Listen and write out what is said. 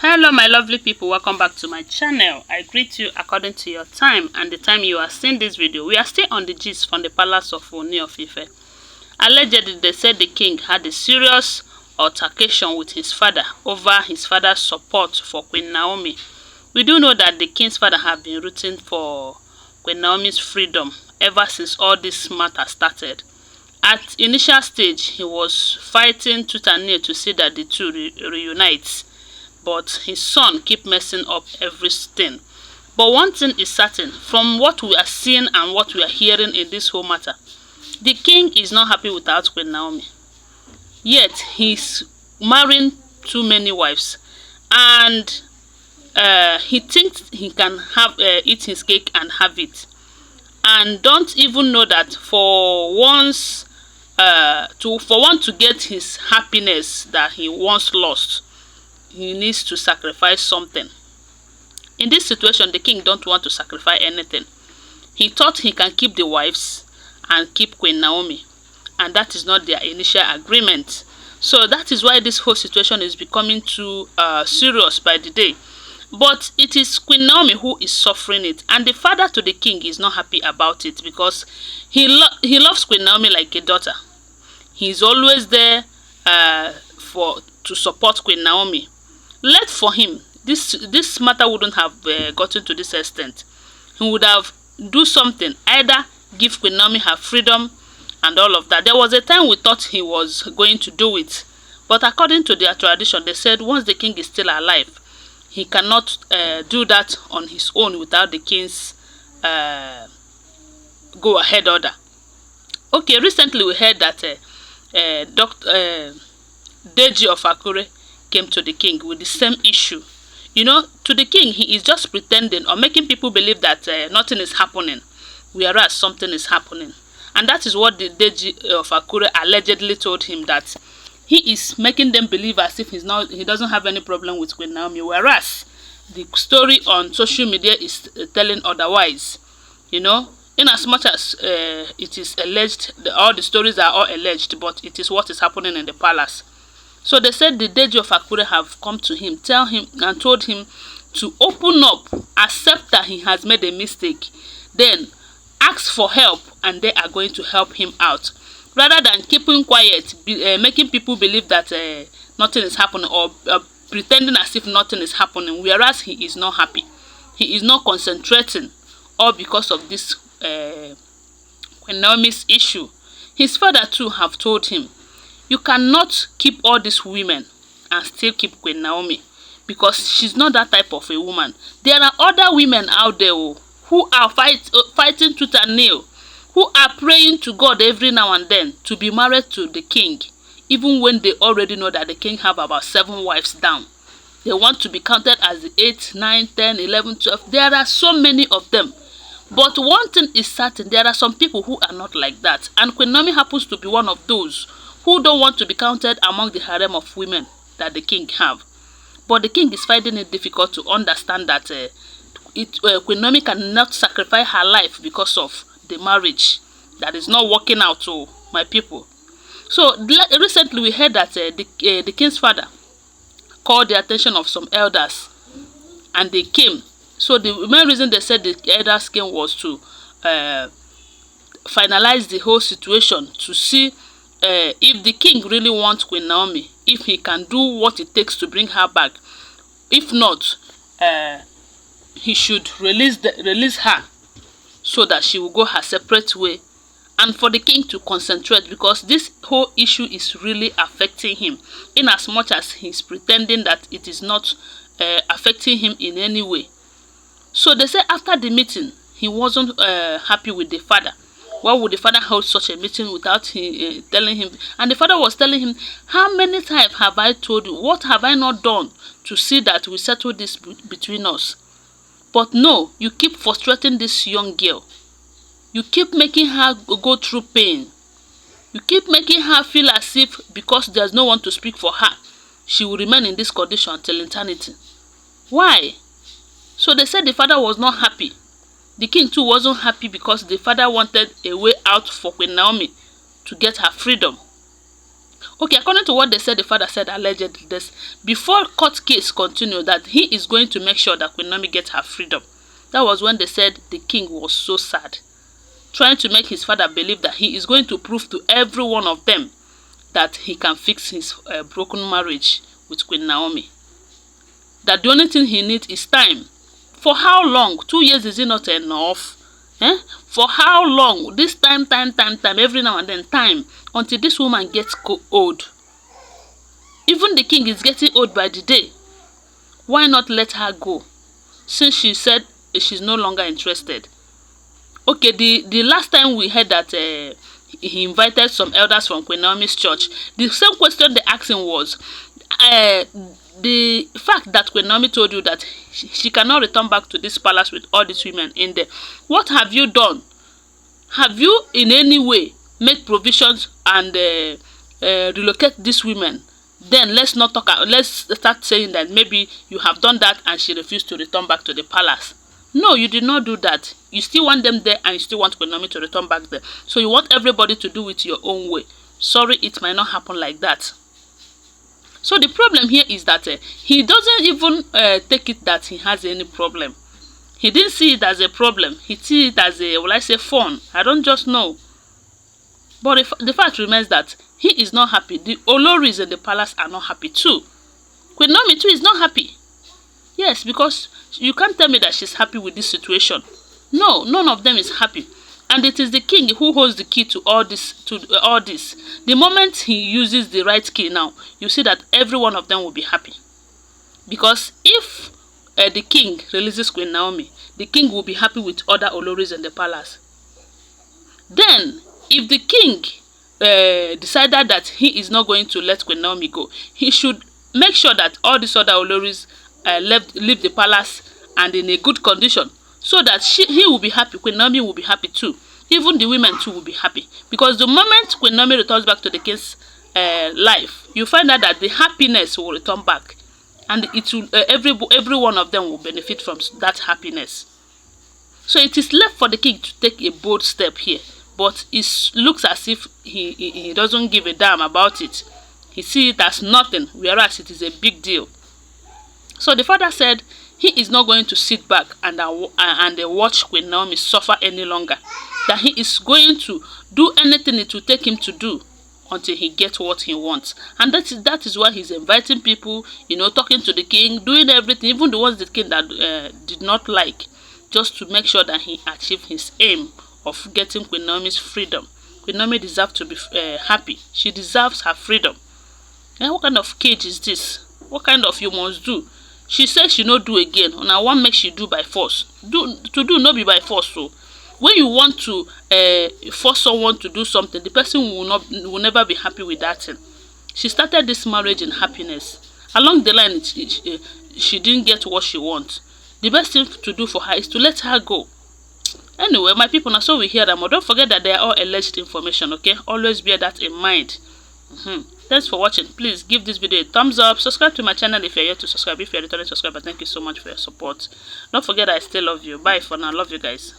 Hello my lovely people, welcome back to my channel. I greet you according to your time and the time you are seeing this video. We are still on the gist from the palace of Ooni of Ife. Allegedly, they said the king had a serious altercation with his father over his father's support for Queen Naomi. We do know that the king's father have been rooting for Queen Naomi's freedom ever since all this matter started. At initial stage, he was fighting tooth and nail to see that the two reunite. But his son keep messing up everything. But one thing is certain, from what we are seeing and what we are hearing in this whole matter, the king is not happy without Queen Naomi. Yet he's marrying too many wives, and he thinks he can have eat his cake and have it, and don't even know that for one to get his happiness that he once lost, he needs to sacrifice something. In this situation, the king don't want to sacrifice anything. He thought he can keep the wives and keep Queen Naomi, and that is not their initial agreement. So that is why this whole situation is becoming too serious by the day. But it is Queen Naomi who is suffering it, and the father to the king is not happy about it because he loves Queen Naomi like a daughter. He's always there to support Queen Naomi. Left for him, this matter wouldn't have gotten to this extent. He would have do something, either give Queen Naomi her freedom and all of that. There was a time we thought he was going to do it, but according to their tradition, they said once the king is still alive, he cannot do that on his own without the king's go-ahead order. Okay, recently we heard that Dr. Deji of Akure came to the king with the same issue. You know, to the king, he is just pretending or making people believe that nothing is happening, whereas something is happening. And that is what the Deji of Akure allegedly told him, that he is making them believe as if he doesn't have any problem with Queen Naomi, whereas the story on social media is telling otherwise. You know, in as much as it is alleged, all the stories are all alleged, but it is what is happening in the palace. So they said the Deji of Akure have come to him, told him to open up, accept that he has made a mistake, then ask for help, and they are going to help him out. Rather than keeping quiet, making people believe that nothing is happening, or pretending as if nothing is happening, whereas he is not happy. He is not concentrating, all because of this Queen Naomi's issue. His father too have told him, you cannot keep all these women and still keep Queen Naomi, because she's not that type of a woman. There are other women out there who are fighting tooth and nail, who are praying to God every now and then to be married to the king, even when they already know that the king have about 7 wives down. They want to be counted as the 8, 9, 10, 11, 12. There are so many of them. But one thing is certain, there are some people who are not like that. And Queen Naomi happens to be one of those who don't want to be counted among the harem of women that the king have. But the king is finding it difficult to understand that Queen Naomi cannot sacrifice her life because of the marriage that is not working out to my people. So recently we heard that the king's father called the attention of some elders, and they came. So the main reason they said the elders came was to finalize the whole situation, to see if the king really wants Queen Naomi, if he can do what it takes to bring her back. If not, he should release her so that she will go her separate way, and for the king to concentrate, because this whole issue is really affecting him, in as much as he's pretending that it is not affecting him in any way. So they say after the meeting, he wasn't happy with the father. Why would the father hold such a meeting without telling him? And the father was telling him, how many times have I told you? What have I not done to see that we settle this between us? But no, you keep frustrating this young girl. You keep making her go through pain. You keep making her feel as if because there's no one to speak for her, she will remain in this condition until eternity. Why? So they said the father was not happy. The king too wasn't happy because the father wanted a way out for Queen Naomi to get her freedom. Okay, according to what they said, the father said allegedly this, before court case continued, that he is going to make sure that Queen Naomi gets her freedom. That was when they said the king was so sad, trying to make his father believe that he is going to prove to every one of them that he can fix his broken marriage with Queen Naomi. That the only thing he needs is time. For how long? 2 years is it not enough? Eh? For how long? This time, every now and then, time, until this woman gets old. Even the king is getting old by the day. Why not let her go? Since she said she's no longer interested. Okay, the last time we heard that he invited some elders from Queen Naomi's church, the same question they asked him was, the fact that Queen Naomi told you that she cannot return back to this palace with all these women in there, what have you done? Have you in any way made provisions and relocate these women? Then let's not talk. Let's start saying that maybe you have done that and she refused to return back to the palace. No, you did not do that. You still want them there and you still want Queen Naomi to return back there. So you want everybody to do it your own way. Sorry, it might not happen like that. So the problem here is that he doesn't even take it that he has any problem. He didn't see it as a problem. He see it as a, will I say, fun. I don't just know. But the fact remains that he is not happy. The Olories in the palace are not happy too. Queen Naomi too is not happy. Yes, because you can't tell me that she's happy with this situation. No, none of them is happy. And it is the king who holds the key to all this. The moment he uses the right key now, you see that every one of them will be happy. Because if the king releases Queen Naomi, the king will be happy with other Olories in the palace. Then, if the king decided that he is not going to let Queen Naomi go, he should make sure that all these other Olories leave the palace and in a good condition, so that he will be happy, Queen Naomi will be happy too. Even the women too will be happy. Because the moment Queen Naomi returns back to the king's life, you find out that the happiness will return back. And it will, every one of them will benefit from that happiness. So it is left for the king to take a bold step here. But it looks as if he doesn't give a damn about it. He sees it as nothing, whereas it is a big deal. So the father said he is not going to sit back and watch Queen Naomi suffer any longer. That he is going to do anything it will take him to do until he gets what he wants. And that is why he's inviting people, talking to the king, doing everything, even the ones the king that did not like, just to make sure that he achieved his aim of getting Queen Naomi's freedom. Queen Naomi deserves to be happy. She deserves her freedom. And what kind of cage is this? What kind of you must do? She says she no do again. Now one makes she do by force. To do no be by force. So when you want to force someone to do something, the person will never be happy with that thing. She started this marriage in happiness. Along the line, she didn't get what she wants. The best thing to do for her is to let her go. Anyway, my people, now so we hear them. But don't forget that they are all alleged information, okay? Always bear that in mind. Thanks for watching. Please give this video a thumbs up. Subscribe to my channel if you're yet to subscribe. If you're a returning subscriber, thank you so much for your support. Don't forget I still love you. Bye for now. Love you guys.